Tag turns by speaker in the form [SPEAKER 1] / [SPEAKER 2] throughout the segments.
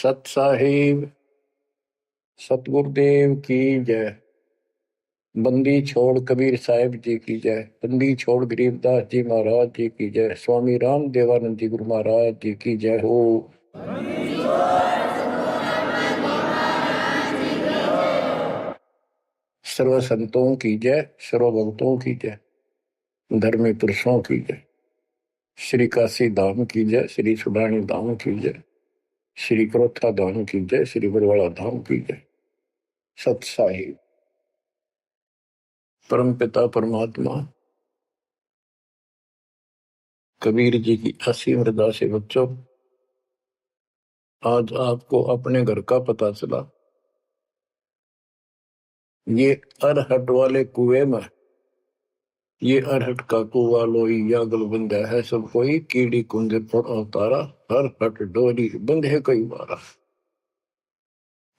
[SPEAKER 1] सत साहिब सतगुरुदेव की जय। बंदी छोड़ कबीर साहिब जी की जय। बंदी छोड़ गरीबदास जी महाराज जी की जय। स्वामी राम देवानंद जी गुरु महाराज जी की जय हो। सर्व संतों की जय, सर्व भक्तों की जय, धर्मी पुरुषों की जय। श्री काशी धाम की जय, श्री सुडानी धाम की जय, श्री क्रोथा धाम की जय, श्री बरवाड़ा धाम की जय। सत साहिब परम पिता परमात्मा कबीर जी की असीम हृदय से बच्चों, आज आपको अपने घर का पता चला। ये अरहट वाले कुएं में, ये अरहट का कुआ लोई या गलबंद है सब कोई, कीड़ी कुंजे पर अवतारा, हर हट डोरी बंधे कई बारा।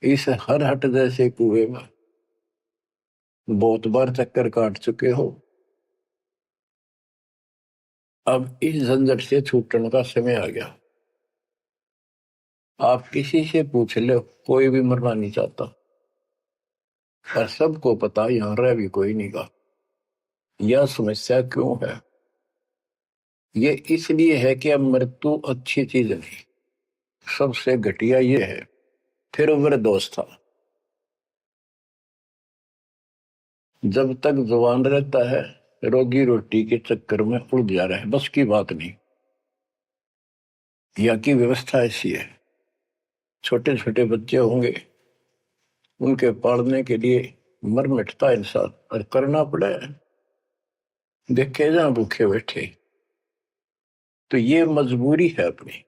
[SPEAKER 1] इस हर हट जैसे कुएं में बहुत बार चक्कर काट चुके हो। अब इस झंझट से छूटने का समय आ गया। आप किसी से पूछ लो, कोई भी मरना नहीं चाहता, पर सबको पता यहां रह भी कोई नहीं का। यह समस्या क्यों है? ये इसलिए है कि अब मृत्यु अच्छी चीज नहीं, सबसे घटिया ये है। फिर उम्र दोस्त था, जब तक जवान रहता है रोगी रोटी के चक्कर में उड़ जा रहा है, बस की बात नहीं। यहाँ की व्यवस्था ऐसी है, छोटे छोटे बच्चे होंगे, उनके पालने के लिए मर मिटता इंसान, और करना पड़े, देखे जहां भूखे बैठे। तो ये मजबूरी है अपनी।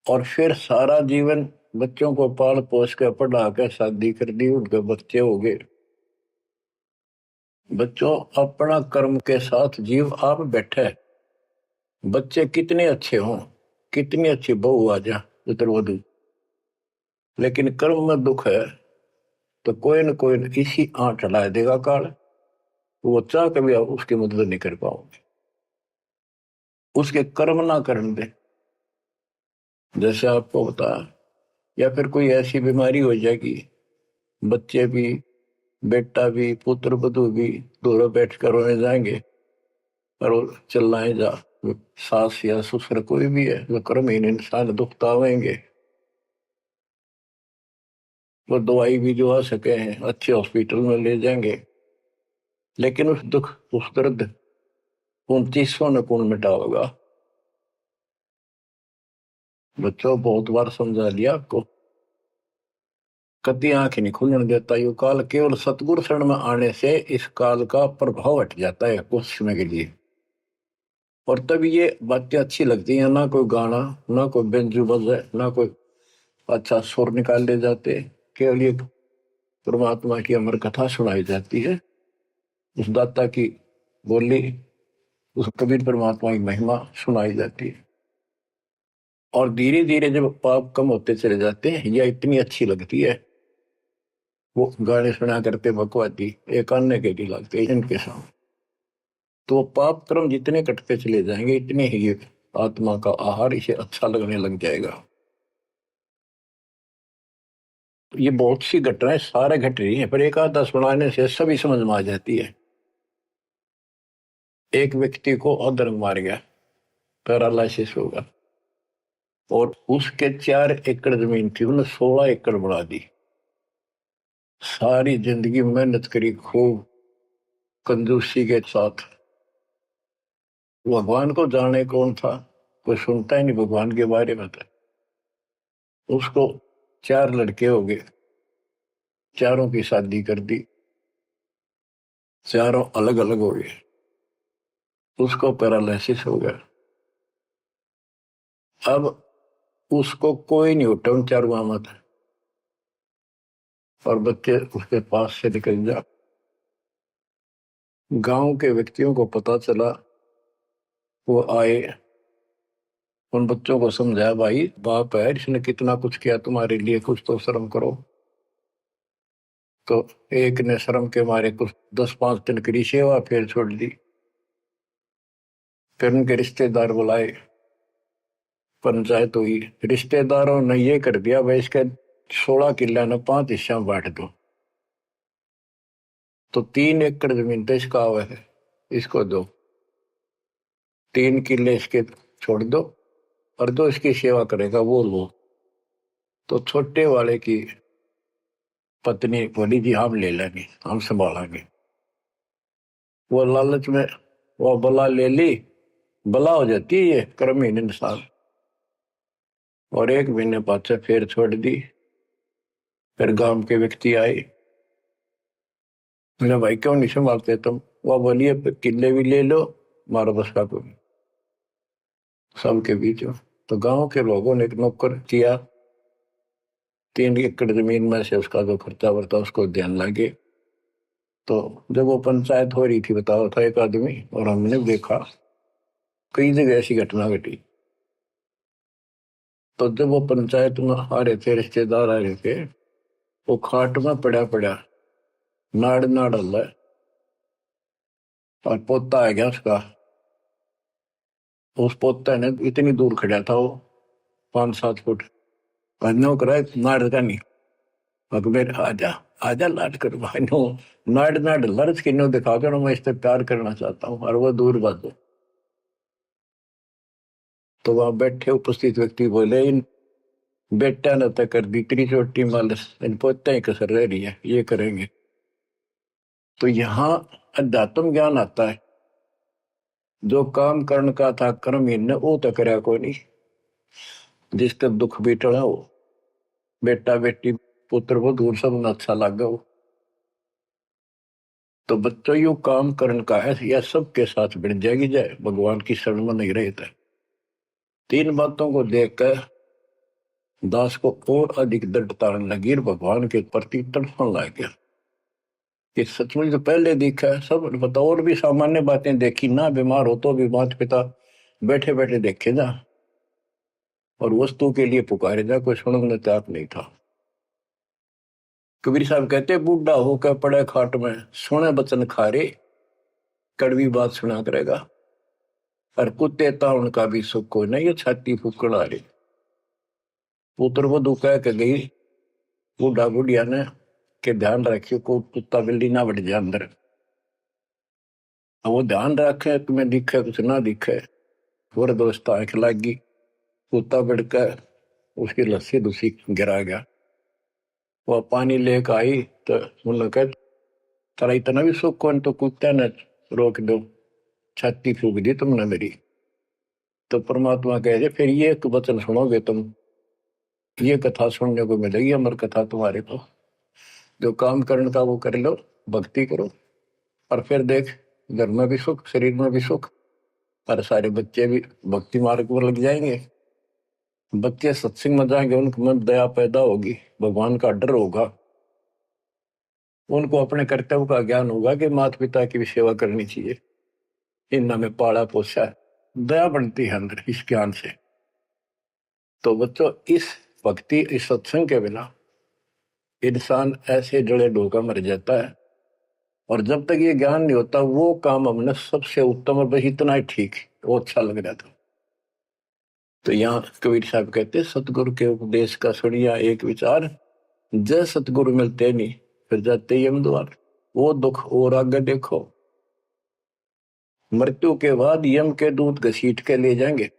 [SPEAKER 1] और फिर सारा जीवन बच्चों को पाल पोस कर पढ़ा कर शादी कर दी, उनके बच्चे हो गए। बच्चों, अपना कर्म के साथ जीव आप बैठे। बच्चे कितने अच्छे हों, कितनी अच्छी बहू आ जा पुत्रवधू, लेकिन कर्म में दुख है तो कोई न कोई इसी आंट ला देगा काल। वो चाह कभी आप उसकी मदद नहीं कर पाओगे, उसके कर्म ना करने दे। जैसे आपको बताया, या फिर कोई ऐसी बीमारी हो जाएगी, बच्चे भी, बेटा भी, पुत्र वधू भी दोनों बैठ कर रोने जाएंगे, और वो चिल्लाए जा। सास या ससुर कोई भी है, वो कर्महीन इंसान दुख आवेंगे। वो दवाई भी जो आ सके हैं अच्छे हॉस्पिटल में ले जाएंगे, लेकिन उस दुख उस दर्द 2900 ने कौन मिटा होगा? बच्चों, बहुत बार समझा लिया आपको, कति आंख नहीं खुलने देता। यू काल केवल सतगुरु शरण में आने से इस काल का प्रभाव हट जाता है कुछ समय के लिए, और तब ये बातें अच्छी लगती हैं। ना कोई गाना, ना कोई बेंजू बजे, ना कोई अच्छा सुर निकाल ले जाते, केवल ये परमात्मा की अमर कथा सुनाई जाती है, उस दाता की बोली, उस कबीर परमात्मा की महिमा सुनाई जाती है। और धीरे धीरे जब पाप कम होते चले जाते हैं, यह इतनी अच्छी लगती है। वो गाने सुना करते बकवादी, एक अन्य के लिए लगते इनके सामने। तो पाप कर्म जितने कटते चले जाएंगे, इतने ही ये आत्मा का आहार इसे अच्छा लगने लग जाएगा। ये बहुत सी घटनाएं सारे घट रही हैं, पर एक आधा सुनाने से सभी समझ में आ जाती है। एक व्यक्ति को अधर्म मार गया, पैरालिसिस होगा, और उसके 4 एकड़ जमीन थी, उन्हें 16 एकड़ बढ़ा दी। सारी जिंदगी मेहनत करी खूब कंजूसी के साथ। भगवान को जाने कौन था, कोई सुनता ही नहीं भगवान के बारे में। था उसको 4 लड़के हो गए, चारों की शादी कर दी, चारों अलग अलग हो गए। उसको पैरालिसिस हो गया। अब उसको कोई नहीं उठा उन चारों में, और बच्चे उसके पास से निकल जा। गांव के व्यक्तियों को पता चला, वो आए, उन बच्चों को समझाया, भाई बाप है, इसने कितना कुछ किया तुम्हारे लिए, कुछ तो शर्म करो। तो एक ने शर्म के मारे कुछ 10-5 दिन की सेवा फिर छोड़ दी। फिर उनके रिश्तेदार बुलाए, पंचायत हुई, रिश्तेदारों ने ये कर दिया भाई इसके 16 किले ने 5 हिस्सा में बांट दो। तो 3 एकड़ जमीन तो इसका हुआ है, इसको दो, 3 किले इसके छोड़ दो, और जो इसकी सेवा करेगा वो लो। तो छोटे वाले की पत्नी बोली जी हम ले लेंगे, हम संभालेंगे। वो लालच में वो बला ले ली, बला हो जाती है ये क्रमहीन इंसान, और 1 महीने बाद से फिर छोड़ दी। फिर गांव के व्यक्ति आए, मेरा भाई क्यों नहीं संभालते तुम? वो बोलिए किले भी ले लो, मारो बस का तुम सबके बीच में। तो गांव के लोगों ने एक नौकर किया, 3 एकड़ जमीन में से उसका जो खर्चा वर्ता उसको ध्यान लगे। तो जब वो पंचायत हो रही थी, बताओ था एक आदमी, और हमने देखा कई जगह ऐसी घटना घटी। तो जब वो पंचायत में आ रहे थे, रिश्तेदार आ रहे थे, वो खाट में पड़ा पड़ा नाड़ नाड़ हल्ला है, और पोता आ गया उसका। उस पोता ने इतनी दूर खड़ा था वो, 5-7 फुट, नो करा नाड़ का नहीं, अकबर आजा आजा लाट कर भाई नो, नाड़ नाड़ लर्ज किन्नो दिखा कर मैं इससे प्यार करना चाहता हूँ, और वो दूर बात। तो वहां बैठे उपस्थित व्यक्ति बोले इन बेटा ने तक कर दी इतनी छोटी मालस, इन पोते ही कसर रह रही है, ये करेंगे। तो यहाँ अध्यात्म ज्ञान आता है। जो काम करण का था कर्म इन वो तो करया कोई नहीं, जिसका दुख भी टला हो, बेटा बेटी पुत्र वो दूर सब न अच्छा लगा हो। तो बच्चों यू काम करण का है, यह सबके साथ बढ़ जाएगी जाए, भगवान की शरण में नहीं रहता। 3 बातों को देखकर दास को और अधिक दृढ़ता लगी, भगवान के प्रति तड़पने लग गया कि सचमुच तो पहले देखा है सब बता, और भी सामान्य बातें देखी ना, बीमार हो तो भी माता पिता बैठे बैठे देखे जा, और वस्तु के लिए पुकारे जा, कोई सुनने तैयार नहीं था। कबीर साहब कहते बूढ़ा होकर पड़े खाट में, सुने बचन खारे, कड़वी बात सुना करेगा, और कुत्ते था उनका भी सुख को नहीं, ये छाती फूकड़ आ रही। पुत्र वधु कह के गई बूढ़ा बुढ़िया ने के ध्यान रखियो को कुत्ता बिल्ली ना बढ़ जाए अंदर। अब वो ध्यान रखे तुम्हें दिखे कुछ ना दिखे, और दोस्त आंख लागी, कुत्ता बढ़कर उसकी लस्सी दूसरी गिरा गया। वो पानी लेकर आई तो उन्होंने कहा तेरा इतना भी सुख कौन, तो कुत्ते ने रोक दो, छाती फूक दी तुमने मेरी। तो परमात्मा कहे फिर ये एक वचन सुनोगे तुम, ये कथा सुनने को मिलेगी अमर कथा तुम्हारे को। जो काम करने का वो कर लो, भक्ति करो, और फिर देख घर में भी सुख, शरीर में भी सुख, और सारे बच्चे भी भक्ति मार्ग पर लग जाएंगे। बच्चे सत्संग में जाएंगे, उनके मन दया पैदा होगी, भगवान का डर होगा, उनको अपने कर्तव्य का ज्ञान होगा कि माता पिता की भी सेवा करनी चाहिए, इन्ना में पाला पोसा है, दया बनती है अंदर इस ज्ञान से। तो बच्चों इस भक्ति इस सत्संग के बिना इंसान ऐसे जड़े ढोकर मर जाता है, और जब तक ये ज्ञान नहीं होता वो काम हमने सबसे उत्तम और बस इतना ही ठीक, वो अच्छा लग रहा था। तो यहाँ कबीर साहब कहते सतगुरु के उपदेश का सुनिया एक विचार, जय सतगुरु मिलते नहीं फिर जाते यम द्वार। वो दुख और आगे देखो, मृत्यु के बाद यम के दूत घसीट के ले जाएंगे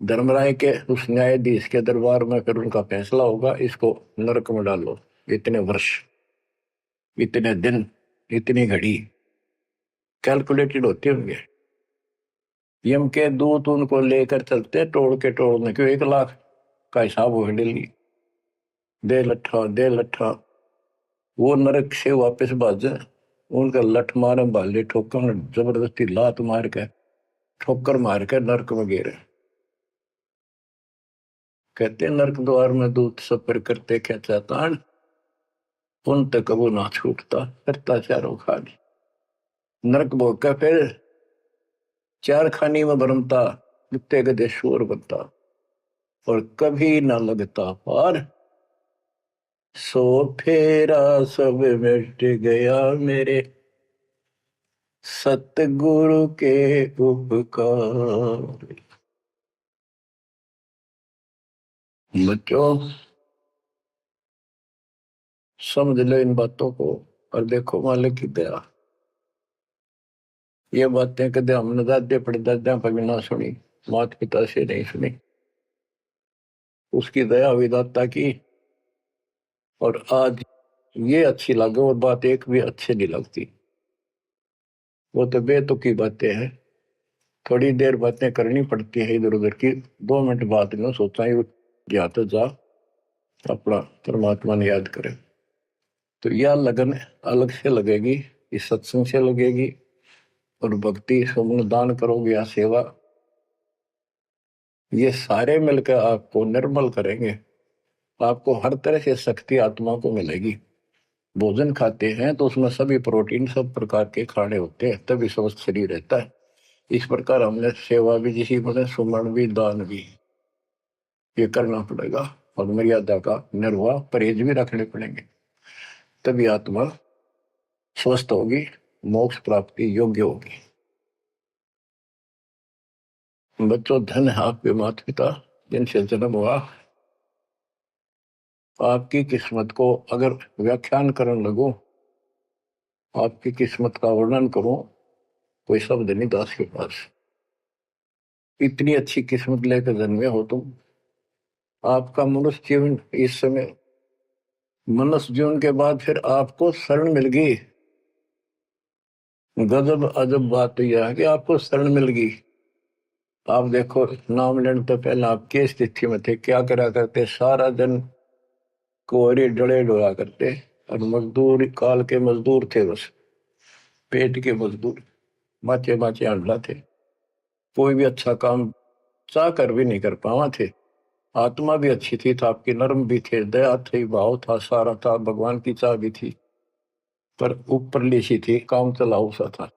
[SPEAKER 1] धर्मराय के उस न्यायाधीश के दरबार में, फिर उनका फैसला होगा इसको नरक में डालो, इतने वर्ष, इतने दिन, इतनी घड़ी कैलकुलेटेड होते होंगे। यम के दूत उनको लेकर चलते तोड़ के तोड़ने क्यों, 1 लाख का हिसाब हो डेली, दे लट्ठा दे लट्ठा। वो नरक से वापस भाजे, उनका लठ मारे भाले ठोकर, जबरदस्ती लात मार के ठोकर मार के नरक में गिरे। कहते नरक द्वार में दूत सफर करते क्या चातान, उन तक वो ना छूटता करता चारों खानी। नरक भोग का फिर 4 खानी में भरमता, कुत्ते गधे शोर बनता, और कभी ना लगता पार। सो फेरा सब मिट गया मेरे सतगुरु के उपकार। बच्चों समझ लो इन बातों को और देखो मालिक की दया। ये बातें कदे हमने दादे परदादा पर भी ना सुनी, माता पिता से नहीं सुनी। उसकी दया विदाता की। और आज ये अच्छी लगे और बात एक भी अच्छी नहीं लगती। वो तो बेतुकी बातें हैं। थोड़ी देर बातें करनी पड़ती है इधर उधर की, 2 मिनट बाद में सोचा ही जा तो जा अपना परमात्मा ने याद करे। तो यह लगन अलग से लगेगी, इस सत्संग से लगेगी। और भक्ति सुमन दान करोगे या सेवा, ये सारे मिलकर आपको निर्मल करेंगे। आपको हर तरह से शक्ति आत्मा को मिलेगी। भोजन खाते हैं तो उसमें सभी प्रोटीन सब प्रकार के खाने होते हैं, तभी स्वस्थ शरीर रहता है। इस प्रकार हमने सेवा भी जिसी बने, सुमन भी, दान भी, ये करना पड़ेगा। और मर्यादा का निर्वाह परहेज भी रखने पड़ेंगे, तभी आत्मा स्वस्थ होगी, मोक्ष प्राप्ति योग्य होगी। बच्चों धन है आपके माता पिता जिनसे जन्म हुआ। आपकी किस्मत को अगर व्याख्यान करने लगो, आपकी किस्मत का वर्णन करूं, कोई शब्द नहीं दास के पास। इतनी अच्छी किस्मत लेकर जन्मे हो तुम। आपका मनुष्य जीवन इस समय, मनुष्य जीवन के बाद फिर आपको शरण मिल गई। गजब अजब बात यह है कि आपको शरण मिल गई। आप देखो नाम लेने तो पहले आप किस स्थिति में थे, क्या करा करते, सारा दिन कोहरे डले डोला करते और मजदूर, काल के मजदूर थे, बस पेट के मजदूर, बाचे बाचे अंडा थे। कोई भी अच्छा काम चाह कर भी नहीं कर पावा थे। आत्मा भी अच्छी थी, था आपकी नर्म भी थे, दया थी, भाव था, सारा था, भगवान की चाह भी थी, पर ऊपर सी थी, काम चलाऊ सा था।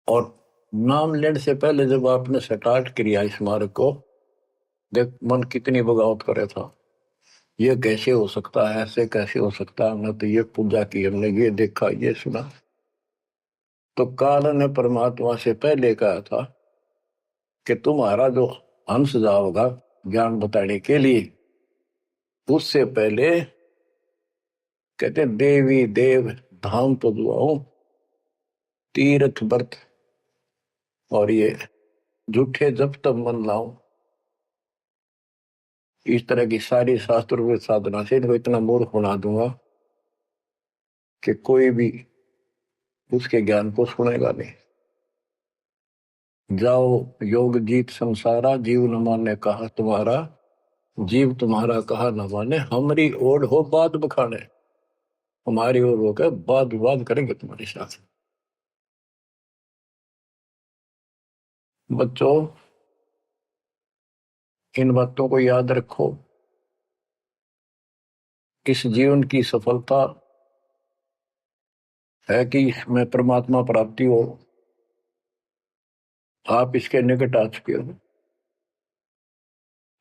[SPEAKER 1] और नाम लेने से पहले जब आपने स्टार्ट किया इस मार्ग को, देख मन कितनी बगावत करे था। ये कैसे हो सकता है, ऐसे कैसे हो सकता है, हमने तो ये पूजा की, हमने ये देखा, ये सुना। तो काल ने परमात्मा से पहले कहा था कि तुम्हारा जो हंस जाओगा ज्ञान बताने के लिए, उससे पहले कहते देवी देव धाम पदुआओ, तीर्थ व्रत और ये झूठे जब तब मन लाओ। इस तरह की सारी शास्त्र साधना से इनको इतना मूर्ख बना दूंगा कि कोई भी उसके ज्ञान को सुनेगा नहीं। जाओ योग जीत संसारा, जीव न माने कहा तुम्हारा, जीव तुम्हारा कहा न माने, हमारी ओर हो बात बखाने। हमारी ओर होकर बात विवाद करेंगे तुम्हारे साथ। बच्चों इन बातों को याद रखो। इस जीवन की सफलता है कि इसमें परमात्मा प्राप्ति हो। आप इसके निकट आ चुके हो।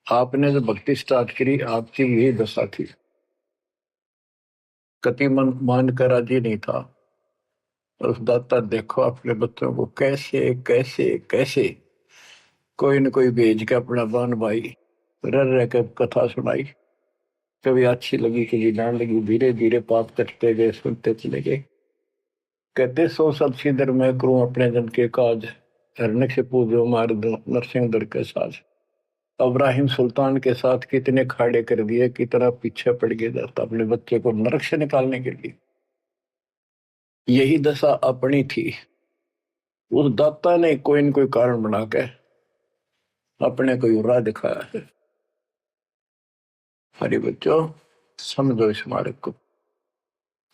[SPEAKER 1] आपने जो भक्ति स्टार्ट करी, आपकी यही दशा थी। कति मन मान कर राजी नहीं था। और उस दाता देखो अपने बच्चों को कैसे कैसे कैसे कोई न कोई भेज के अपना बहन भाई रह रह के कथा सुनाई। कभी अच्छी लगी, कभी ना लगी, धीरे धीरे पाप कटते गए, सुनते चले गए। कहते सो सब सिदर मैं करूं अपने जन के काज, हरनक से पूजो मार दो नरसिंह दर के साज। इब्राहिम सुल्तान के साथ कितने खाड़े कर दिए, कितना पीछे पड़ गया जाता अपने बच्चे को नरक से निकालने के लिए। यही दशा अपनी थी। उस दाता ने कोई न कोई कारण बना के अपने को राह दिखाया है। हरे बच्चों समझो इस मार्ग को,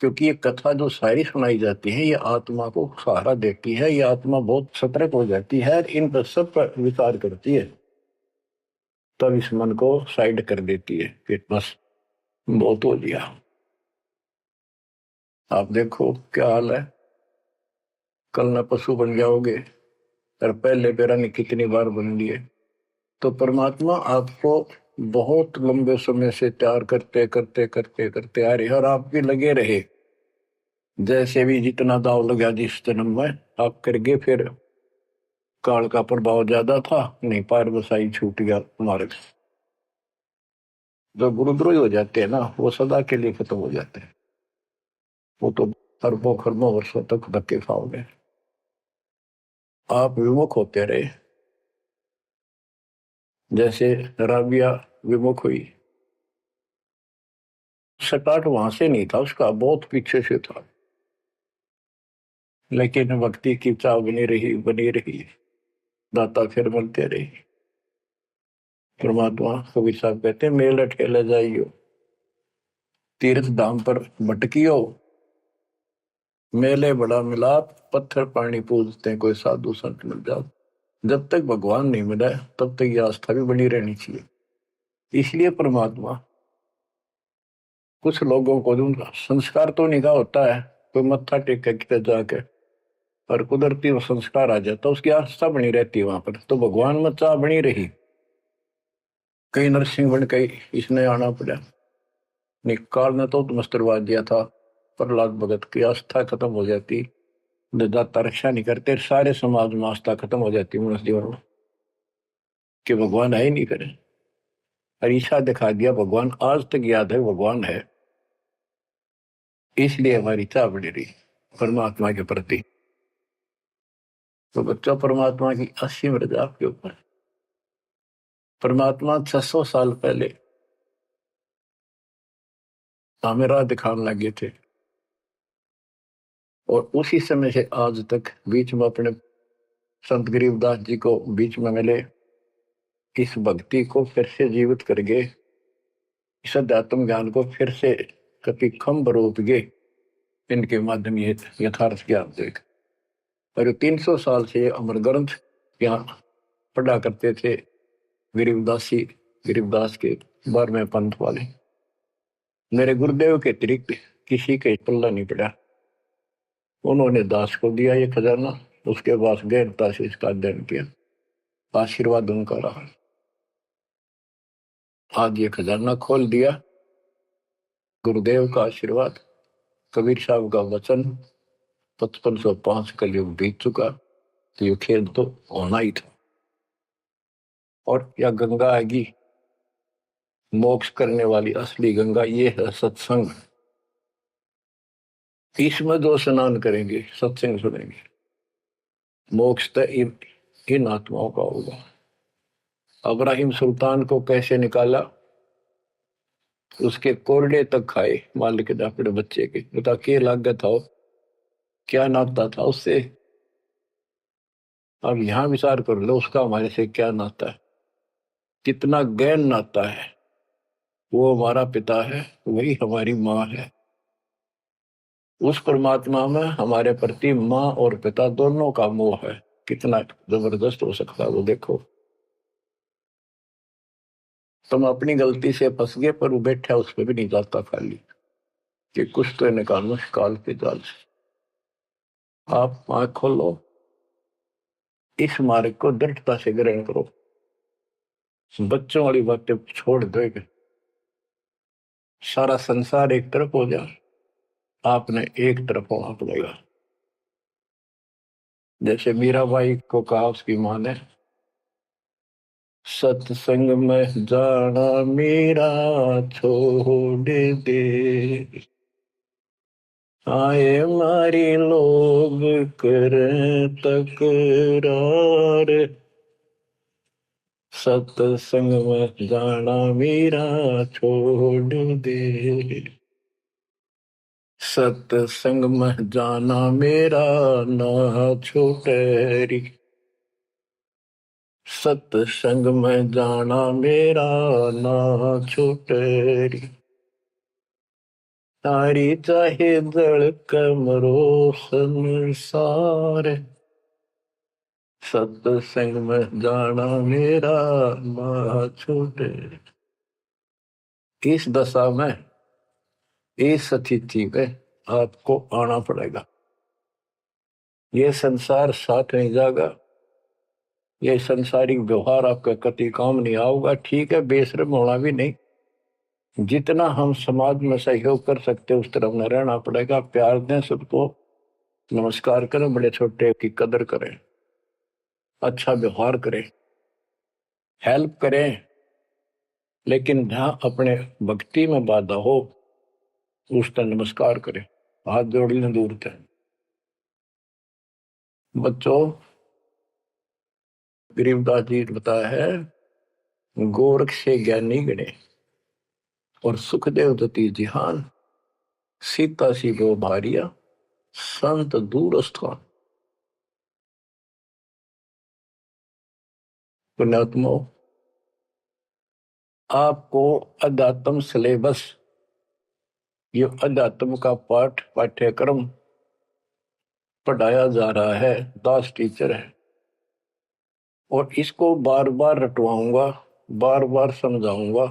[SPEAKER 1] क्योंकि ये कथा जो सारी सुनाई जाती है, ये आत्मा को सहारा देती है। ये आत्मा बहुत सतर्क हो जाती है, इन पर सब पर विचार करती है, तब इस मन को साइड कर देती है कि बस बहुत हो लिया। आप देखो क्या हाल है, कल न पशु बन जाओगे और पहले बेरा ने कितनी बार बन लिए। तो परमात्मा आपको बहुत लंबे समय से तैयार करते करते करते करते आ रहे, और आप भी लगे रहे। जैसे भी जितना दाव लगा जिस जन्म में आप कर गए, फिर काल का प्रभाव ज्यादा था, नहीं पार बसाई छूट गया मार्ग। जो गुरुद्रोही हो जाते हैं ना, वो सदा के लिए खत्म हो जाते हैं। वो तो अरबों खरबों वर्षों तक धक्के खाओगे। आप विमुख होते रहे, जैसे राबिया विमुख हुई। स्टार्ट वहां से नहीं था उसका, बहुत पीछे से था, लेकिन भक्ति की चाह बनी रही बनी रही, दाता फिर मिलते रही। परमात्मा कबीर साहब कहते हैं, मेल अठेले जाइयो, तीर्थ धाम पर भटकियो, मेले बड़ा मिलाप, पत्थर पानी पूजते हैं, कोई साधु संत मिल जाओ। जब तक भगवान नहीं मिला तब तक ये आस्था भी बनी रहनी चाहिए। इसलिए परमात्मा कुछ लोगों को दूंगा, संस्कार तो निकाह होता है, कोई मत्था टेक के कितने जाके, पर कुदरती वो संस्कार आ जाता, उसकी आस्था बनी रहती है वहां पर, तो भगवान में चाह बनी रही। कई नरसिंह बन के इसने आना पड़ा, निकाल ने तो मस्तरवा दिया था, प्रहलाद भगत की आस्था खत्म हो जाती, दाता रक्षा नहीं करते, सारे समाज में आस्था खत्म हो जाती मनुष्य जीवन में, कि भगवान है ही नहीं करे। अरीसा दिखा दिया, भगवान आज तक याद है भगवान है, इसलिए हमारी चाह बनी रही परमात्मा के प्रति। तो बच्चा परमात्मा की असीम रजा आपके ऊपर। परमात्मा 600 साल पहले हमें राह दिखाने लगे थे, और उसी समय से आज तक बीच में अपने संत गरीबदास जी को बीच में मिले, इस भक्ति को फिर से जीवित करके, इस अध्यात्म ज्ञान को फिर से कभी खम्भ रूप गे, इनके माध्यम ये यथार्थ ज्ञान देख। और 300 साल से अमर ग्रंथ यहाँ पढ़ा करते थे गरीबदासी, गरीबदास के 12वें पंथ वाले। मेरे गुरुदेव के अतिरिक्त किसी के पल्ला नहीं पड़ा, उन्होंने दास को दिया ये खजाना, उसके बाद गहनता से इसका अध्ययन किया, आशीर्वाद उनका रहा। आज ये खजाना खोल दिया, गुरुदेव का आशीर्वाद, कबीर साहब का वचन, 5505 कलयुग बीत चुका, तो ये खेल तो होना ही था। और या गंगा आएगी, मोक्ष करने वाली असली गंगा ये है सत्संग। इसमें जो स्नान करेंगे, सत्संग सुनेंगे, मोक्ष तो इन आत्माओं का होगा। अब्राहिम सुल्तान को कैसे निकाला, उसके कोरडे तक खाए मालिक ने अपने बच्चे के, बता के लागत था, क्या नाता था उससे। अब यहां विचार कर लो, उसका हमारे से क्या नाता है, कितना गहन नाता है। वो हमारा पिता है, वही हमारी माँ है। उस परमात्मा में हमारे प्रति माँ और पिता दोनों का मोह है, कितना जबरदस्त हो सकता है वो देखो। तुम अपनी गलती से फंस गए, पर वो बैठा उस पर भी नहीं जाता खाली, कि कुछ तो निकालो काल के जाल से। आप आंख खोलो, इस मार्ग को दृढ़ता से ग्रहण करो, बच्चों वाली बातें छोड़ दो, सारा संसार एक तरफ हो जाए, आपने एक तरफ होना पड़ेगा। जैसे मीराबाई को कहा उसकी मां ने, सत्संग में जाना मेरा छोड़ दे, आए मारी लोग कर तकरार, सत्संग में जाना मेरा छोड़ दे, सत्संग में जाना मेरा ना छूटे, सत्संग में जाना मेरा ना छूटे, तारी चाहे जल कमरो संसार, सत्संग में जाना मेरा ना छूटे। इस दशा में, इस स्थिति में आपको आना पड़ेगा। ये संसार साथ नहीं जाएगा, ये संसारिक व्यवहार आपका कति काम नहीं आऊगा। ठीक है, बेशर्म होना भी नहीं, जितना हम समाज में सहयोग कर सकते उस तरफ में रहना पड़ेगा। प्यार दें सबको, नमस्कार करें, बड़े छोटे की कदर करें, अच्छा व्यवहार करें, हेल्प करें, लेकिन जहां अपने भक्ति में बाधा हो उसका नमस्कार करे, हाथ जोड़ लें दूर थे। बच्चों, गरीबदास जी ने बताया है, गोरख से ज्ञानी गणे और सुखदेव दती जिहान, सीता सी गो भारिया संत दूर स्थान। पुण्यात्मो, आपको अध्यात्म सिलेबस, ये अध्यात्म का पाठ्यक्रम पढ़ाया जा रहा है, दास टीचर है, और इसको बार बार रटवाऊंगा, बार बार समझाऊंगा,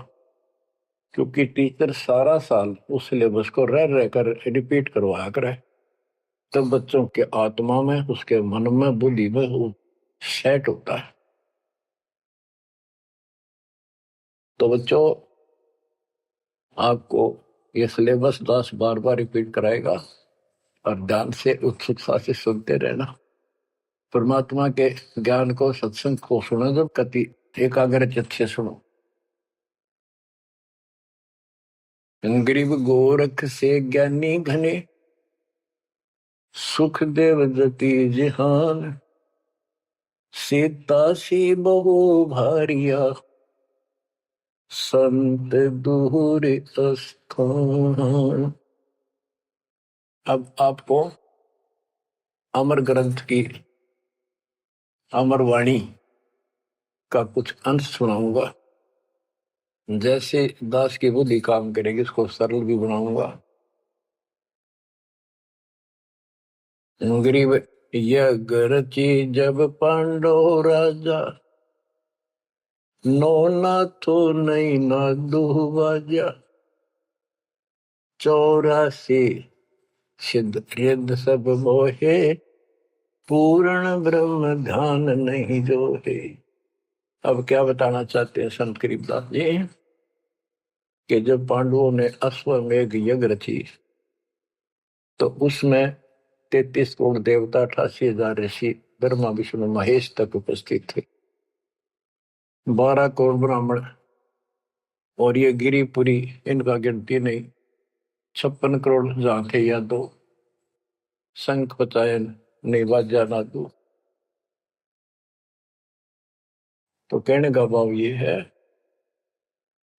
[SPEAKER 1] क्योंकि टीचर सारा साल उस सिलेबस को रह रह कर रिपीट करवाया करे, तब बच्चों के आत्मा में, उसके मन में, बुद्धि में वो सेट होता है। तो बच्चों, आपको ये सिलेबस दास बार बार रिपीट कराएगा और ध्यान से उत्सुकता से सुनते रहना। परमात्मा के ज्ञान को, सत्संग को सुनो जब कति एकाग्र चित्त से सुनो। गरीब गोरख से ज्ञानी घने, सुख देव जति जिहान, सीता सी बहु भारिया संत दूर स्थान। अब आपको अमर ग्रंथ की अमर वाणी का कुछ अंश सुनाऊंगा। जैसे दास की बुद्धि काम करेगी उसको सरल भी बनाऊंगा। गरीब यज्ञ रची जब पांडव राजा, नो नाथो नहीं ना दुहबाजा, 84 सिद्ध रिद्ध सब मोहे, पूर्ण ब्रह्म ध्यान नहीं जोहे। अब क्या बताना चाहते हैं संत गरीबदास जी, कि जब पांडवों ने अश्वमेघ यज्ञ रची तो उसमें 33 करोड़ देवता, 88,000 ऋषि, ब्रह्मा विष्णु महेश तक उपस्थित थे, 12 करोड़ ब्राह्मण, और ये गिरिपुरी, इनका गिनती नहीं, 56 करोड़ जहां थे या दो, शंख पचायन नहीं बाजा ना दो। तो कहने का भाव ये है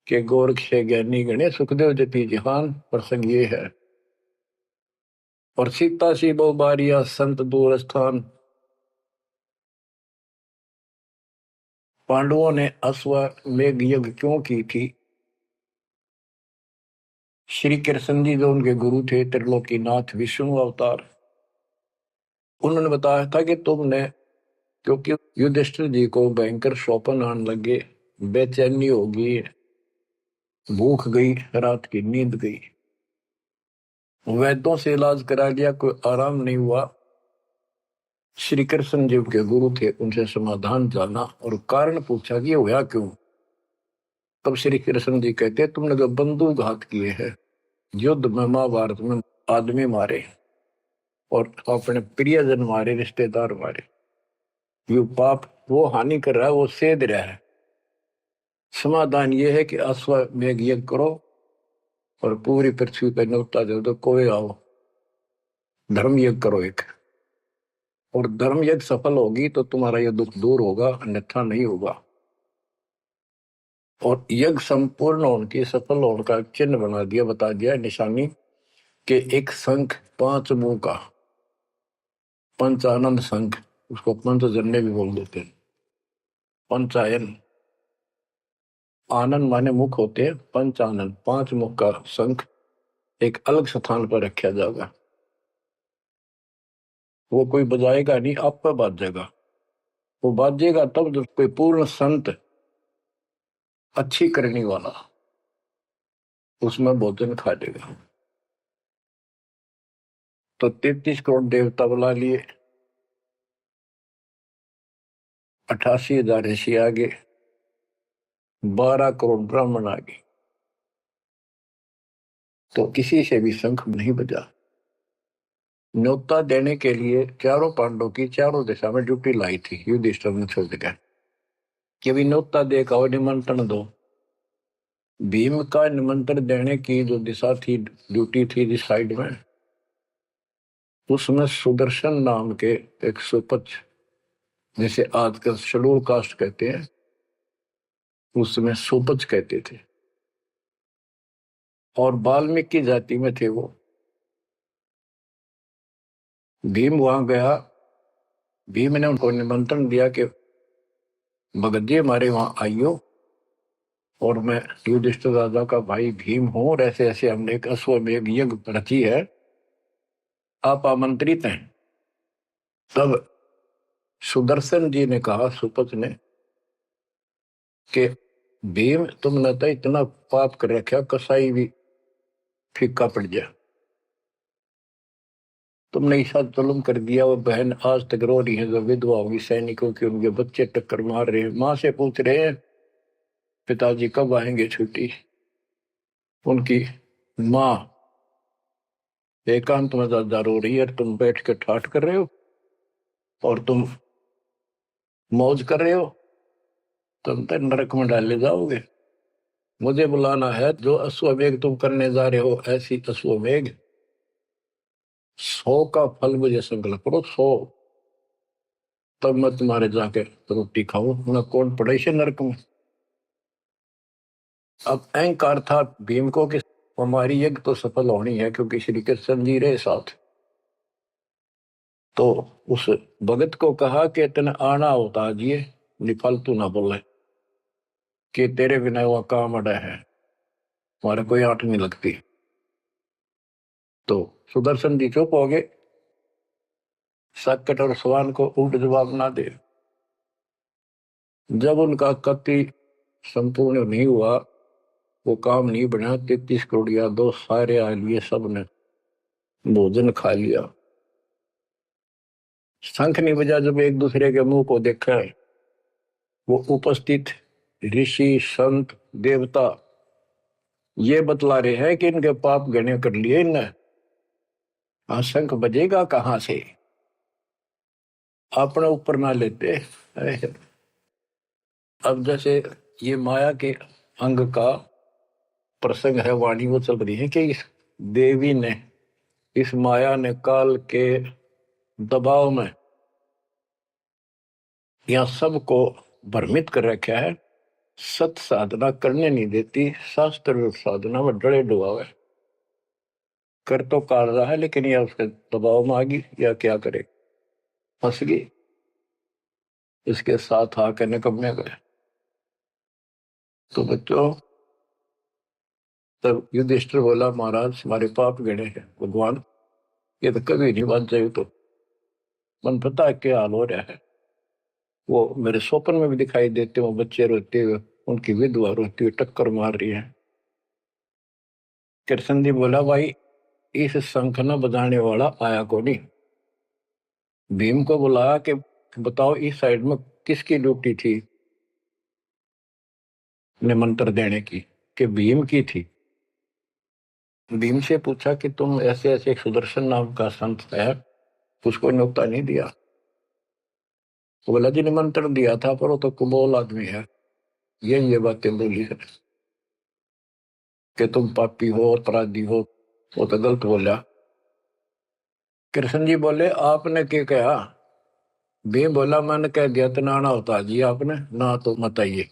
[SPEAKER 1] कि गोरख से ज्ञानी गणे, सुखदेव जति जिहान, प्रसंग ये है। और सीता सी बहु बारिया संत दूर स्थान। पांडवों ने अश्वमेघ यज्ञ क्यों की थी? श्री कृष्ण जी जो उनके गुरु थे, त्रिलोकीनाथ विष्णु अवतार, उन्होंने बताया था कि तुमने, क्योंकि युधिष्ठिर जी को भयंकर स्वप्न आने लगे, बेचैनी होगी, भूख गई, रात की नींद गई, वैद्यों से इलाज करा लिया, कोई आराम नहीं हुआ। श्री कृष्ण जी के गुरु थे, उनसे समाधान जाना और कारण पूछा कि ये हुआ क्यों। तब श्री कृष्ण जी कहते, तुमने जो बंदूक घात किए हैं, युद्ध में, महाभारत में आदमी मारे और अपने प्रियजन मारे, रिश्तेदार मारे, ये पाप वो हानि कर रहा है, वो सेध रहा है। समाधान ये है कि अश्वमेघ यज्ञ करो और पूरी पृथ्वी पर न्योता दे दो, कोई आओ, धर्म यज्ञ करो एक, और धर्म यज्ञ सफल होगी तो तुम्हारा यह दुख दूर होगा, अन्यथा नहीं होगा। और यज्ञ संपूर्ण होने की, सफल होने का चिन्ह बना दिया, बता दिया निशानी, कि एक शंख 5 मुंह का, पंचानन शंख, उसको पंचजन्य भी बोल देते हैं। पंचायन, आनंद माने मुख होते हैं, पंचानन 5 मुख का शंख एक अलग स्थान पर रखा जाएगा। वो कोई बजाएगा नहीं, आप पर बाजेगा। वो बाजेगा तब जब कोई पूर्ण संत, अच्छी करने वाला उसमें भोजन खा लेगा। तो 33 करोड़ देवता बुला लिए, 88,000 ऋषि आगे, 12 करोड़ ब्राह्मण आगे, तो किसी से भी शंख नहीं बजा। न्योता देने के लिए चारों पांडवों की चारों दिशा में ड्यूटी लाई थी युधिष्ठिर ने छोड़ दिया कि भी न्योता देगा और निमंत्रण दो। भीम का निमंत्रण देने की जो दिशा थी, ड्यूटी थी जिस साइड में, उसमें सुदर्शन नाम के एक सुपच, जिसे आजकल शेड्यूल कास्ट कहते हैं, उसमें सुपच कहते थे, और वाल्मीकि जाति में थे वो। भीम वहां गया। भीम ने उनको निमंत्रण दिया कि भगत जी हमारे वहां आइयो, और मैं युधिष्ठिर राजा का भाई भीम हूं, और ऐसे ऐसे हमने एक अश्वमेध यज्ञ रची है, आप आमंत्रित हैं। तब सुदर्शन जी ने कहा, सुपच ने, कि भीम तुमने तो इतना पाप कर रखा, कसाई भी फीका पड़ गया, तुमने ऐसा जुल्म कर दिया। वो बहन आज तक रो रही है, जो विधवा होगी सैनिकों की, उनके बच्चे टक्कर मार रहे हैं, माँ से पूछ रहे हैं पिताजी कब आएंगे छुट्टी। उनकी माँ एकांत में ज्यादा रो रही है, तुम बैठ के ठाठ कर रहे हो और तुम मौज कर रहे हो, तुम तो नरक में डाले जाओगे। मुझे बुलाना है, जो अश्वमेघ तुम करने जा रहे हो, ऐसी अश्वमेघ 100 का फल मुझे संकल्प करो, 100, तब मैं तुम्हारे जाके रोटी खाऊं, मैं कौन पड़े से नरक में। अब अहंकार था भीम को कि हमारी यज्ञ तो सफल होनी है, क्योंकि श्री कृष्ण जी रहे साथ। तो उस भगत को कहा कि तेने आना होता आज, ये निफालतू ना बोले कि तेरे बिना वह काम अड़ा है, हमारे कोई आंट नहीं लगती। तो सुदर्शन जी चुप हो गए, साकेत और सवान को उल्ट जवाब ना दे। जब उनका कति संपूर्ण नहीं हुआ, वो काम नहीं बना, 33 करोड़ यादव सारे आ लिए, सब ने भोजन खा लिया, शंख नहीं बजा। जब एक दूसरे के मुंह को देखा है, वो उपस्थित ऋषि संत देवता ये बतला रहे हैं कि इनके पाप गणे कर लिए इनने। हाँ, शंख बजेगा कहां से, अपने ऊपर ना लेते। अरे, अब जैसे ये माया के अंग का प्रसंग है, वाणी वो चल रही है कि इस देवी ने, इस माया ने काल के दबाव में यह सबको भ्रमित कर रखा है, सत साधना करने नहीं देती, शास्त्र साधना में डरे डुबावे। कर तो काट रहा है, लेकिन यह उसके दबाव में आ गई, या क्या करे, फंस गई, इसके साथ आकर निकम्मे गए। तो बच्चों, तब युधिष्ठिर बोला, महाराज हमारे पाप गिने हैं भगवान, ये तो कभी नहीं बच जाए। तो मन पता है क्या हाल हो रहा है, वो मेरे स्वप्न में भी दिखाई देते, वो बच्चे रोते हुए, उनकी विधवा रोती हुई टक्कर मार रही है। कृष्ण जी बोला, भाई इस शंख न बजाने वाला आया को नहीं। भीम को बुलाया कि बताओ इस साइड में किसकी ड्यूटी थी निमंत्रण देने की, कि भीम की थी। भीम से पूछा कि तुम ऐसे ऐसे एक सुदर्शन नाम का संत है, उसको न्योता नहीं दिया। वो बोला, जी निमंत्रण दिया था, पर वो तो कुबोल आदमी है, ये बातें बोली है कि तुम पापी हो, अपराधी हो, वो तो गलत बोला। कृष्ण जी बोले, आपने क्या कहा। भीम बोला, मैंने कह दिया तो नाना होता जी, आपने ना तो मत आइए।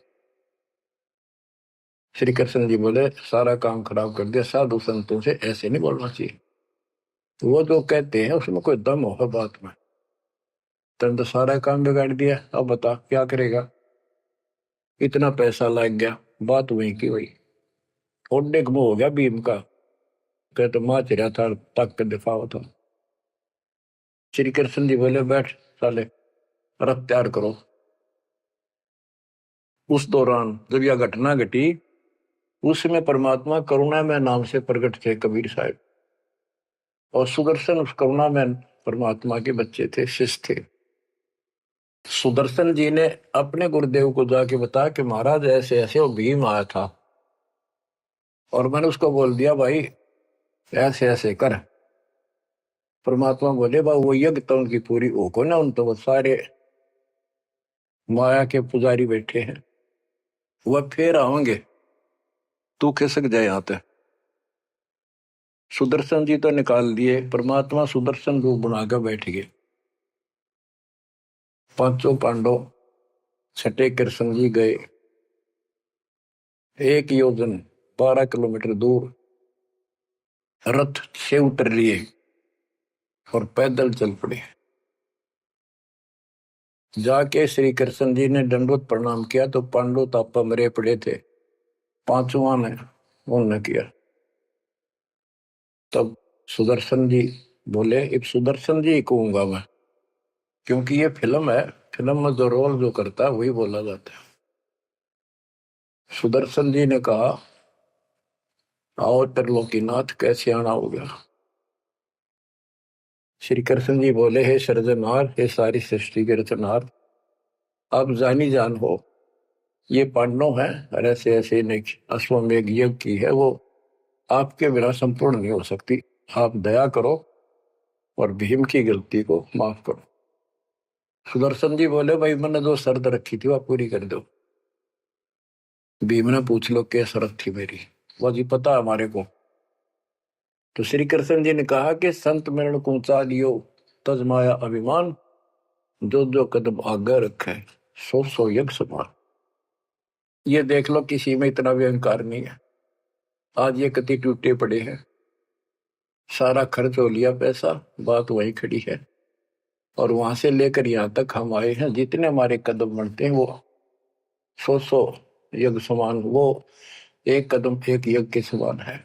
[SPEAKER 1] श्री कृष्ण जी बोले, सारा काम खराब कर दिया, साधु संतों से ऐसे नहीं बोलना चाहिए, वो जो कहते हैं उसमें कोई दम होगा बात में। तुम तो सारा काम बिगाड़ दिया, अब बता क्या करेगा। इतना पैसा लग गया, बात वही की वही, ओडे मुंह हो गया भीम का, कहते माँ चिरा था, तक के दिफा था। श्री कृष्ण जी बोले, बैठ साले, रथ तैयार करो। उस दौरान जब यह घटना घटी, उसमें परमात्मा करुणा में नाम से प्रकट थे कबीर साहब, और सुदर्शन उस करुणा में परमात्मा के बच्चे थे, शिष्य थे। सुदर्शन जी ने अपने गुरुदेव को जाके बताया कि महाराज ऐसे ऐसे वो भीम आया था, और मैंने उसको बोल दिया भाई ऐसे ऐसे कर। परमात्मा बोले, बा वो यज्ञ तो उनकी पूरी हो को ना, उन तो वो सारे माया के पुजारी बैठे हैं, वह फिर आओगे। तू खिसक जाए यहाँ पे। सुदर्शन जी तो निकाल दिए, परमात्मा सुदर्शन रूप बनाकर बैठ गए। पांचों पांडव छठे कृष्ण जी गए, 1 योजन 12 किलोमीटर दूर रथ से उतर लिए और पैदल चल पड़े। जाके श्री कृष्ण जी ने दंडवत प्रणाम किया तो पांडव तापा मरे पड़े थे, पांचवा ने उन्होंने किया। तब सुदर्शन जी बोले, अब सुदर्शन जी कहूंगा मैं, क्योंकि ये फिल्म है, फिल्म में जो रोल जो करता है वही बोला जाता है। सुदर्शन जी ने कहा, आओ त्रिलोकीनाथ, कैसे आना हो गया। श्री कृष्ण जी बोले, हे सृजनहार, हे सारी सृष्टि के रचनहार, आप जानी जान हो, ये पांडव है और ऐसे ऐसे अश्वमेघ यज्ञ की है, वो आपके बिना संपूर्ण नहीं हो सकती। आप दया करो और भीम की गलती को माफ करो। सुदर्शन जी बोले, भाई मैंने जो शर्त रखी थी वह पूरी कर दो। भीम ने पूछ लो क्या शर्त थी मेरी, वो जी पता हमारे को। तो श्री कृष्ण जी ने कहा कि संत मरण को ऊंचा लियो, तज माया अभिमान, जो जो कदम आगे रखे, सो सो यज्ञ समान। ये देख लो, किसी में इतना भी अहंकार नहीं है। आज ये कति टूटे पड़े हैं, सारा खर्च हो लिया पैसा, बात वही खड़ी है। और वहां से लेकर यहाँ तक हम आए हैं, जितने हमारे कदम बढ़ते हैं वो सौ यज्ञ समान, वो एक कदम एक यज्ञ के समान है।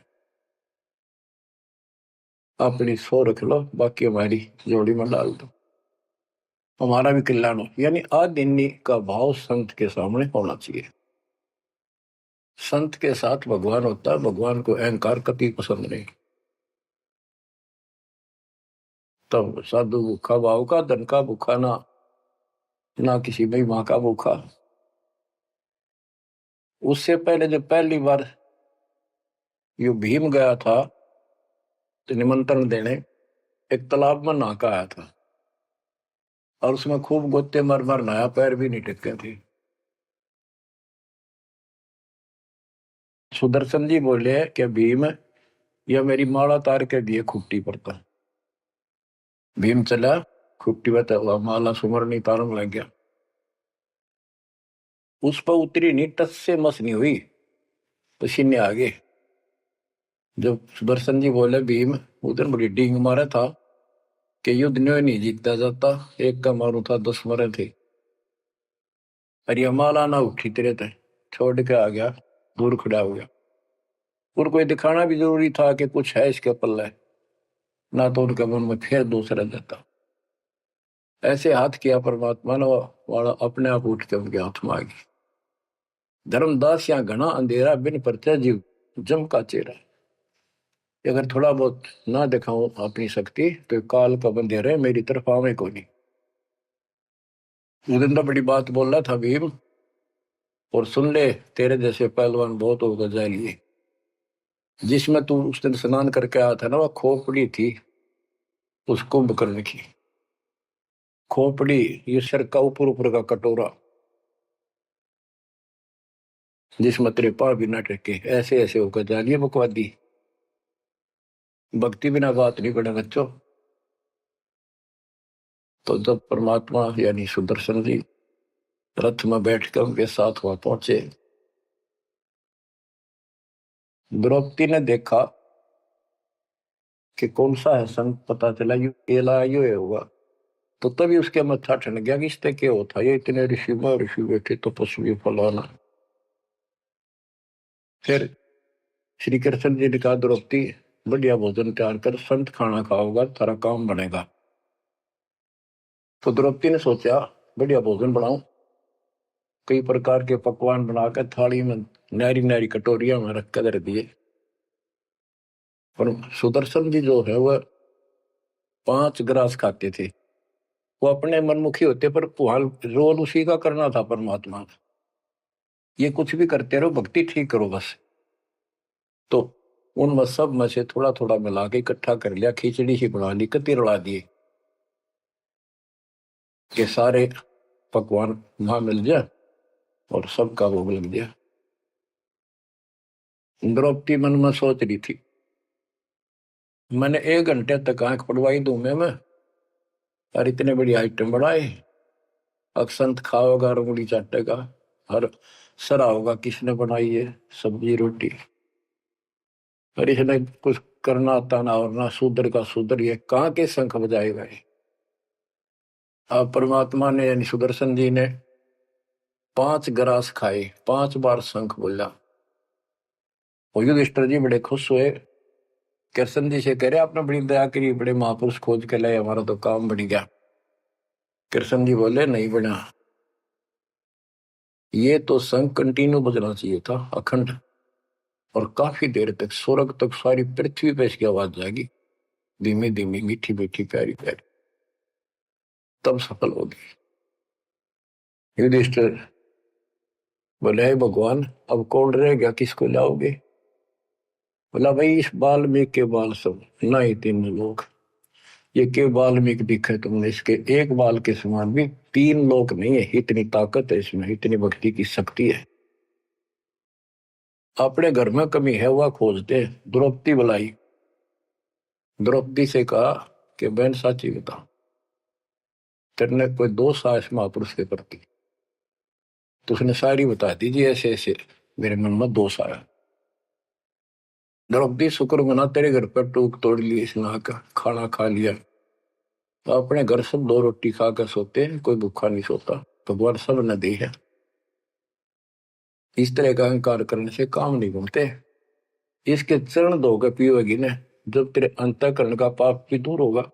[SPEAKER 1] अपनी सौ रख लो, बाकी हमारी जोड़ी में डाल दो, हमारा भी कल्याण हो। यानी आदिन्य का भाव संत के सामने होना चाहिए। संत के साथ भगवान होता है, भगवान को अहंकार कभी पसंद नहीं। तब साधु भूखा भाव का, धन का भूखा ना, ना किसी में माँ का भूखा। उससे पहले जब पहली बार यो भीम गया था तो निमंत्रण देने, एक तालाब में नहा आया था और उसमें खूब गोते मर मर नहाया, पैर भी नहीं टिके थे। सुदर्शन जी बोले कि भीम, यह मेरी माला तार के दिए खुट्टी पर था। भीम चला, खुट्टी पर हुआ, माला सुमरनी तारम लग गया। उस पर उतरी नहीं, टस से मस नहीं हुई, पसीने आ गए। जब सुदर्शन जी बोले, भीम उधर बड़ी डींग मारा था कि युद्ध नहीं जीता जाता, एक का मारू था 10 मरे थे। अरे माला ना उठी तेरे थे, छोड़ के आ गया, दूर खड़ा हो गया। और कोई दिखाना भी जरूरी था कि कुछ है इसके पल्ले, ना तो उनके मन में फिर दूसरा देता। ऐसे हाथ किया परमात्मा ने, वाला अपने आप उठ के उनके हाथ में आ गई। धर्मदास यहाँ घना अंधेरा, बिन परचा जीव जम का चेहरा। अगर थोड़ा बहुत ना दिखाऊं अपनी शक्ति तो काल का बंधेरा मेरी तरफ आवे को नहीं। उस दिन तो बड़ी बात बोल रहा था भीम, और सुन ले, तेरे जैसे पहलवान बहुत होगा जाएंगे। जिसमें तू उस दिन स्नान करके आया था ना, वह खोपड़ी थी उस कुंभकर्ण की। खोपड़ी, ये सिर का ऊपर ऊपर का कटोरा, जिसमें तेरे पाँव भी न टेके, ऐसे ऐसे होकर जानिए बकवादी। भक्ति बिना बात नहीं बने बच्चों। तो जब परमात्मा यानी सुदर्शन जी रथ में बैठकर उनके साथ वहां पहुंचे, द्रौपदी ने देखा कि कौन सा है संत, पता चला यू केला यू होगा। तो तभी उसके मत्था ठन गया कि इससे क्या होता, ये इतने ऋषि बैठे तपस्वी फलाना। फिर श्री कृष्ण जी ने कहा, द्रौपदी बढ़िया भोजन तैयार कर, संत खाना खाओगा तारा काम बनेगा। तो द्रौपदी ने सोचा, बढ़िया भोजन बनाऊं, कई प्रकार के पकवान बनाकर थाली में नारी नारी कटोरिया में रख कर दिए। पर सुदर्शन जी जो है वह 5 ग्रास खाते थे। वो अपने मनमुखी होते, पर रोल उसी का करना था परमात्मा। ये कुछ भी करते रहो, भक्ति ठीक करो बस। तो उन सब में से थोड़ा थोड़ा मिला के इकट्ठा कर लिया, खिचड़ी ही बना ली, कति रला दिए कि सारे पकवान वहां मिल जाए और सबका भोग लग गया। द्रौपदी मन में सोच रही थी, मैंने 1 घंटे तक आंख पड़वाई दूं मैं और इतने बड़ी आइटम बढ़ाए। अक्षंत खाओगा, रंगुली चाटेगा और सरा होगा किसने बनाई है सब्जी रोटी। और इसने कुछ करना आता ना, और ना शूद्र का शूद्र, ये कहाँ के शंख बजाएगा ये। अब परमात्मा ने यानी सुदर्शन जी ने 5 ग्रास खाए, 5 बार शंख बोला। और युधिष्ठिर जी बड़े खुश हुए, कृष्ण जी से कह रहे आपने बड़ी दया करी, बड़े महापुरुष खोज के लाए, हमारा तो काम बन गया। कृष्ण जी बोले नहीं बना, ये तो शंख कंटिन्यू बजना चाहिए था, अखंड, और काफी देर तक स्वर्ग तक सारी पृथ्वी पे इसकी आवाज जाएगी, धीमी धीमी मीठी मीठी प्यारी प्यारी, तब सफल होगी। युधिष्ठिर बोले हे भगवान अब कौन रह गया, किसको लाओगे। बोला भाई इस वाल्मीकि के बाल सब ना ही 3 लोग, ये के वाल्मीकि दिखे तुमने, इसके एक बाल के समान भी 3 लोग नहीं है, इतनी ताकत है इसमें, इतनी भक्ति की शक्ति है। अपने घर में कमी है वह खोजते। द्रौपदी बुलाई, द्रौपदी से कहा कि बहन साची बता, तेरे कोई दोष आया इस महापुरुष के प्रति। तो उसने सारी बता दीजिए, ऐसे ऐसे मेरे मन में दोष आया। द्रौपदी शुक्र मना तेरे घर पर टूक तोड़ ली, इसने खाना खा लिया। तो अपने घर सब 2 रोटी खाकर सोते हैं, कोई भूखा नहीं सोता, भगवान सब न दी है। इस तरह का अहंकार करने से काम नहीं बनते। इसके चरण धोकर पियोगी ने, जब तेरे अंतःकरण का पाप भी दूर होगा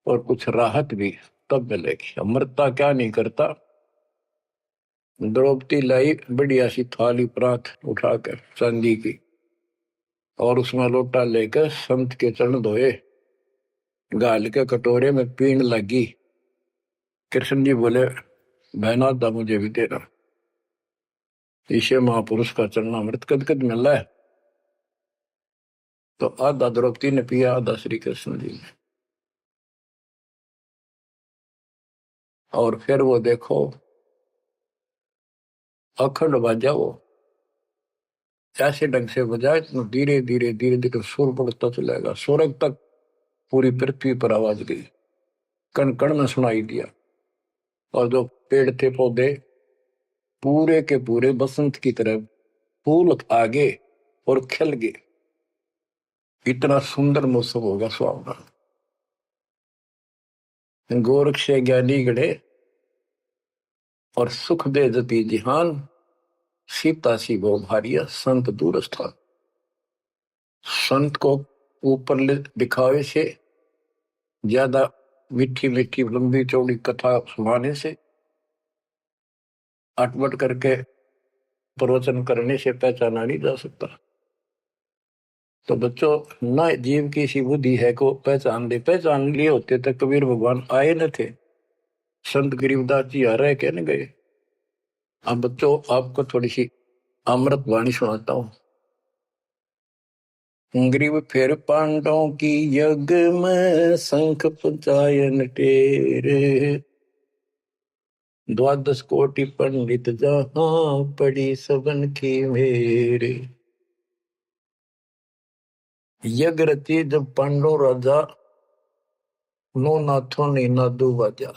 [SPEAKER 1] और कुछ राहत भी तब मिलेगी। अमृता क्या नहीं करता। द्रौपदी लाई बढ़िया सी थाली परात उठाकर चांदी की, और उसमें लोटा लेकर संत के चरण धोए, गाल के कटोरे में पीण लगी। कृष्ण जी बोले बहना दा मुझे भी देना, ईशे महापुरुष का चरणामृत कद कद मिल रहा है। तो आधा द्रौपदी ने पिया, आधा श्री कृष्ण जी ने। और फिर वो देखो अखंड बाजा, वो ऐसे ढंग से बजाए धीरे धीरे धीरे धीरे सुर बढ़ता चलेगा, स्वर्ग तक पूरी पृथ्वी पर आवाज गई, कण कण में सुनाई दिया। और जो पेड़ थे पौधे पूरे के पूरे बसंत की तरह फूल आगे और खिल गए, इतना सुंदर मौसम होगा सुहावना। गोरख से ज्ञानी गढ़े और सुख दे जती जिहान, सीता सी वो भारिया संत दूर स्थान। संत को ऊपर दिखावे से ज्यादा मीठी मीठी लंबी चौड़ी कथा सुनाने से, अटपट करके प्रवचन करने से पहचाना नहीं जा सकता। तो बच्चों ना जीव की सी बुद्धि है को पहचान ले, पहचान लिए होते तक कबीर भगवान आए न थे, संत गरीबदास जी आ रहे कहने गए। अब बच्चों आपको थोड़ी सी अमृत वाणी सुनाता हूं। ग्रीव फिर पांडवों की यज्ञ में शंख पंचायन टेरे, 12 कोटि पंडित जहां पड़ी सबन की मेरे। यज्ञ रची जब पांडव राजा, नौ नाथों ने नादू बाजा।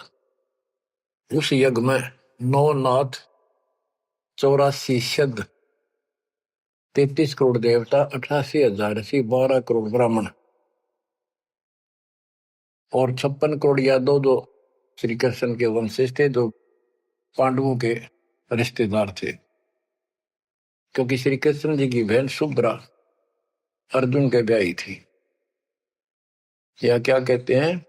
[SPEAKER 1] उस यज्ञ में 9 नाथ, 84 सिद्ध, 33 करोड़ देवता, 88,000 ऋषि, 12 करोड़ ब्राह्मण और 56 करोड़ यादव जो श्री कृष्ण के वंशज थे, जो पांडवों के रिश्तेदार थे। क्योंकि श्री कृष्ण जी की बहन सुभद्रा अर्जुन के ब्याही थी। या क्या कहते हैं,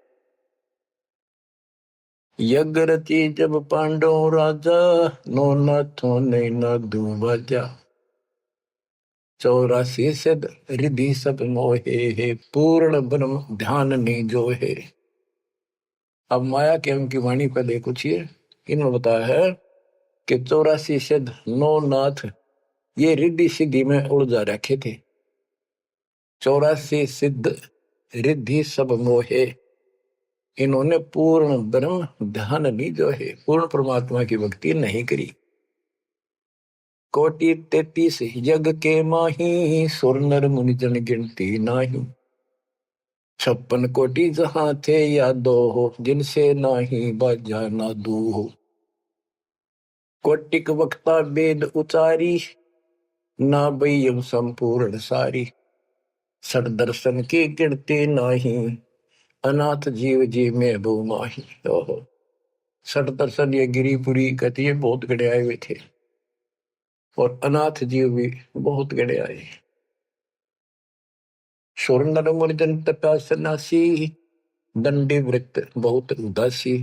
[SPEAKER 1] यज्ञ रची जब पांडव राजा, नौ नाथों ने नादू बाजा। 84 सिद्ध रिद्धि सब मोहे, पूर्ण ब्रह्म ध्यान नहीं जो है। अब माया के उनकी वाणी पर देखो छिए, इन्होंने बताया है कि 84 सिद्ध 9 नाथ ये रिद्धि सिद्धि में उलझा रखे थे। 84 सिद्ध रिद्धि सब मोहे, इन्होंने पूर्ण ब्रह्म ध्यान नहीं जो है, पूर्ण परमात्मा की भक्ति नहीं करी। कोटि 33 यज्ञ के माही, सुर नर मुनि जन गिनती नाही। 56 कोटि जहां थे यादो हो, जिनसे नाही बाजा नादू हो। कोटिक वक्ता वेद उचारी, ना बयम संपूर्ण सारी। सर दर्शन की गिनती नाही, अनाथ जीव जी में बो माही। ओहो, सठ दर्शन ये गिरिपुरी कहती है बहुत गड़े आए हुए थे, और अनाथ जीव भी बहुत गड़े आए। सुर नर मुनि जन तपा सन्यासी, दंडी वृत्त बहुत उदासी।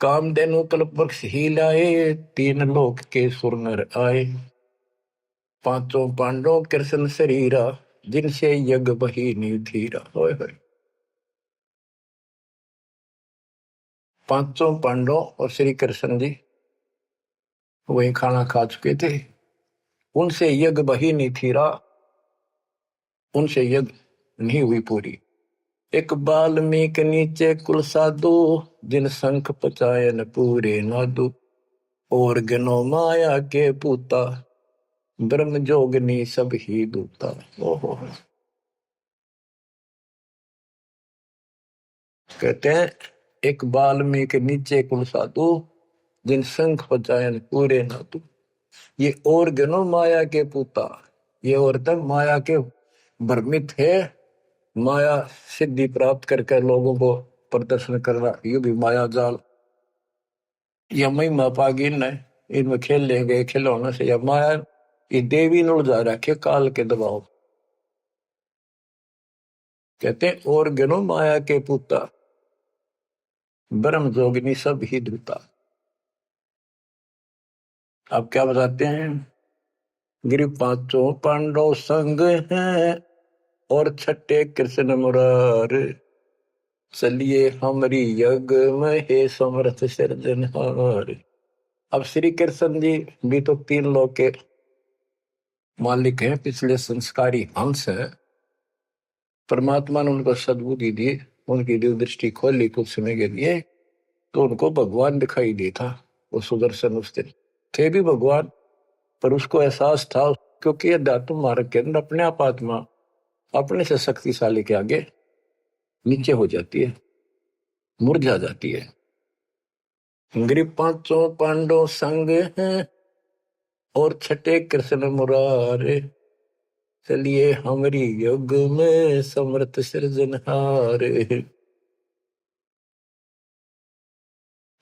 [SPEAKER 1] कामधेनु कल्प वृक्ष ही लाए, 3 लोक के सुर नर आए। 5 पांडव कृष्ण शरीरा, जिनसे यज्ञ बही निधीरा। होय होय, 5 पांडव और श्री कृष्ण जी वही खाना खा चुके थे, उनसे यज्ञ बही नहीं थीरा, उनसे यज्ञ नहीं हुई पूरी। एक बाल्मीक नीचे कुल साधु, जिन शंख पचायन पूरे नादु। और गनो माया के पूता, ब्रह्म जोगनी सब ही दूता। ओहो, कहते हैं एक बाल्मीक नीचे कुल साधु, जिन शंख पचायन पूरे नादु। ये और गनो माया के पूता, ये औरतें माया के भ्रमित है, माया सिद्धि प्राप्त करके लोगों को प्रदर्शन करना, ये भी माया जाल। या महिमा पागी न इनमें खेल लेंगे, खिलौने से या माया ये देवी न उलझा रखे काल के दबाव। कहते हैं और गनो माया के पूता, ब्रह्म जोगिनी सब ही दूता। आप क्या बताते हैं? गिरि 5 पांडव संग हैं, और 6 कृष्ण मुरार। चलिए हमारी यज्ञ में हे समर्थ सिरजनहार। अब श्री कृष्ण जी भी तो 3 लोक के मालिक हैं, पिछले संस्कारी हंस है। परमात्मा ने उनको सद्बुद्धि दी, उनकी दिव्य दृष्टि खोली कुछ समय के लिए, तो उनको भगवान दिखाई दे था। वो सुदर्शन उस दिन थे भी भगवान, पर उसको एहसास था, क्योंकि अध्यात्म मार्ग के अंदर अपने आप आत्मा अपने से शक्तिशाली के आगे नीचे हो जाती है, मुरझा जाती है। गिरि 5 पांडव संग हैं, और 6 कृष्ण मुरारे। चलिए हमारी युग में समर्थ सृजनहार।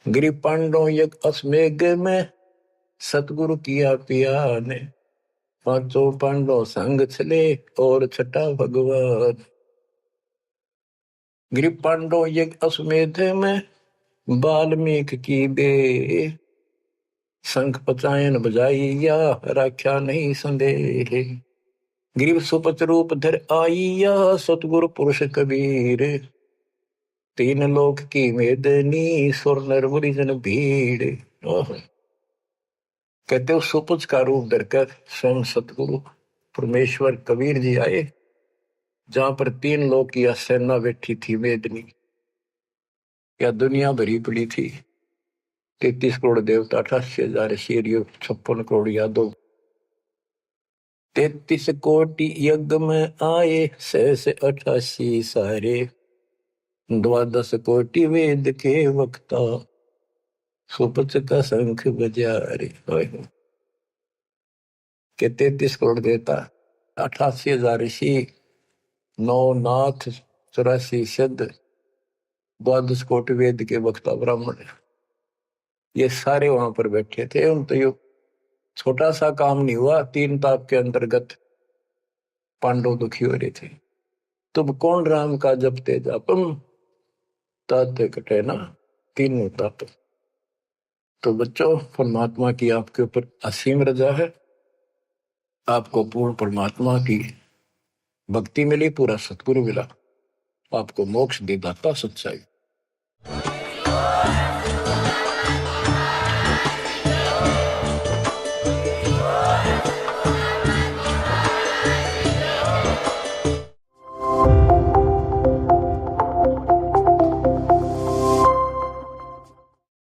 [SPEAKER 1] गिरि पांडव यज्ञ अश्वमेघ में, सतगुरु किया पिया ने। 5 पांडव संग चले, और 6 भगवान। गिरि पांडव यज्ञ अश्वमेध में, वाल्मीकि की बे। शंख पचायन बजाइया, राख्या नहीं संदेह। गिरिव सुपच रूप धर आइया, सतगुरु पुरुष कबीर। 3 लोक की मेदनी, सुर नर मुनि जन भीड़। कहते हो सुपच का रूप धरकर स्वयं सतगुरु परमेश्वर कबीर जी आए, जहां पर 3 लोक की सेना बैठी थी मेदनी, या दुनिया भरी पड़ी थी। 33 करोड़ देवता, 88,000 शेरियो, 56 करोड़ यादव। 33 कोटि यज्ञ में आए, 688 सारे। 12 कोटि वेद के वक्ता, सुपच का शंख बजा रे। के 33 करोड़ देवता, 88,000 ऋषि, 9 नाथ, 84 सिद्ध, 12 कोटि वेद के वक्ता ब्राह्मण, ये सारे वहां पर बैठे थे। उन तो ये छोटा सा काम नहीं हुआ, 3 ताप के अंतर्गत पांडव दुखी हो रहे थे। तुम कौन राम का जपते जापम, तात कटे ना 3 ताप। तो बच्चों, परमात्मा की आपके ऊपर असीम रजा है, आपको पूर्ण परमात्मा की भक्ति मिली, पूरा सतगुरु मिला, आपको मोक्ष दे दाता सच्चाई।